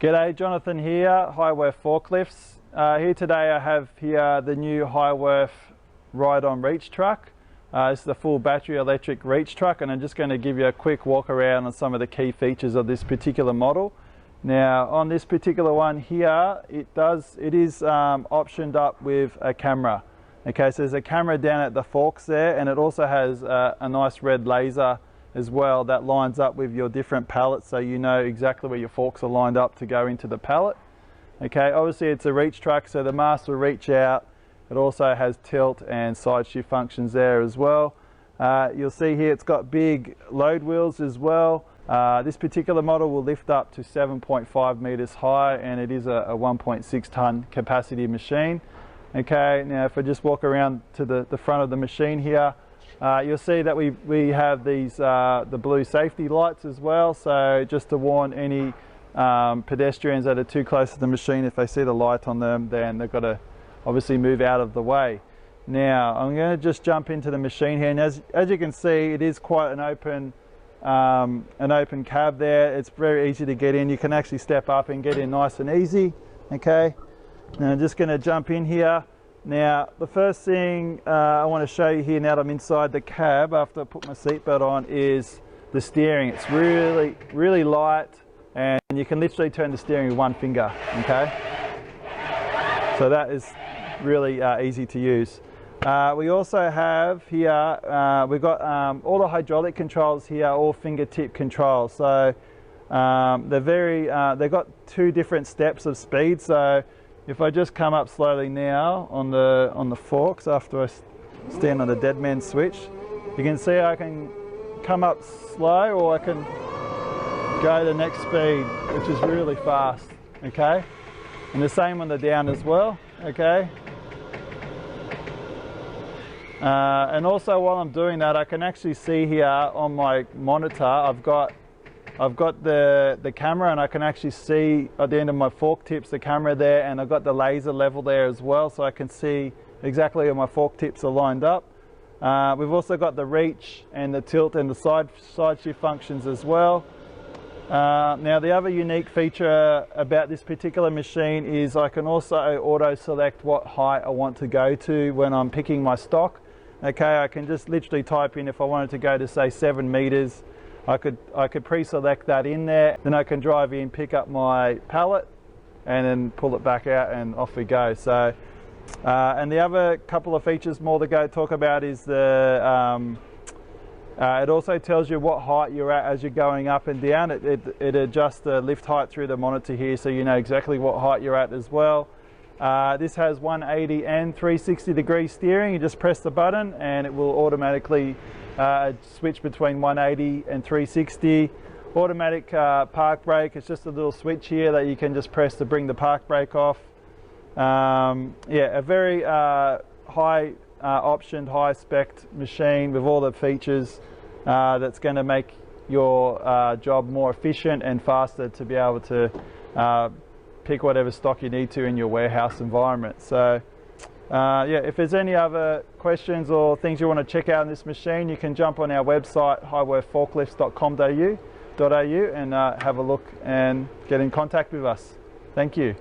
G'day, Jonathan here, Hyworth Forklifts. Here today I have here the new Hyworth ride-on reach truck. This is the full battery electric reach truck, and I'm just going to give you a quick walk around on some of the key features of this particular model. Now on this particular one here, it is optioned up with a camera. Okay, so there's a camera down at the forks there, and it also has a nice red laser as well that lines up with your different pallets, so you know exactly where your forks are lined up to go into the pallet. Okay, obviously it's a reach truck, so the mast will reach out. It also has tilt and side shift functions there as well. You'll see here it's got big load wheels as well. This particular model will lift up to 7.5 meters high, and it is a 1.6 ton capacity machine. Okay, now if I just walk around to the front of the machine here, you'll see that we have these the blue safety lights as well, so just to warn any pedestrians that are too close to the machine, if they see the light on them, then they've got to obviously move out of the way. Now I'm going to just jump into the machine here, and as you can see, it is quite an open cab there. It's very easy to get in. You can actually step up and get in nice and easy. Okay, now I'm just going to jump in here. Now the first thing I want to show you here, now that I'm inside the cab after I put my seatbelt on, is the steering. It's really light, and you can literally turn the steering with one finger. Okay, so that is really easy to use. We also have here, we've got all the hydraulic controls here, all fingertip controls. So they've got two different steps of speed. So if I just come up slowly now on the forks after I stand on the dead man switch, you can see I can come up slow, or I can go the next speed, which is really fast. Okay, and the same on the down as well. Okay. And also while I'm doing that, I can actually see here on my monitor, I've got the camera, and I can actually see at the end of my fork tips the camera there, and I've got the laser level there as well, so I can see exactly where my fork tips are lined up. We've also got the reach and the tilt and the side shift functions as well. Now the other unique feature about this particular machine is I can also auto select what height I want to go to when I'm picking my stock. Okay, I can just literally type in, if I wanted to go to say 7 meters, I could pre-select that in there. Then I can drive in, pick up my pallet, and then pull it back out, and off we go. So, and the other couple of features more to talk about is the it also tells you what height you're at as you're going up and down. It adjusts the lift height through the monitor here, so you know exactly what height you're at as well. This has 180 and 360 degree steering. You just press the button and it will automatically switch between 180 and 360. Automatic park brake. It's just a little switch here that you can just press to bring the park brake off. Yeah, a very high optioned, high spec machine with all the features that's going to make your job more efficient and faster to be able to pick whatever stock you need to in your warehouse environment. So yeah, if there's any other questions or things you want to check out on this machine, you can jump on our website hyworthforklifts.com.au and have a look and get in contact with us. Thank you.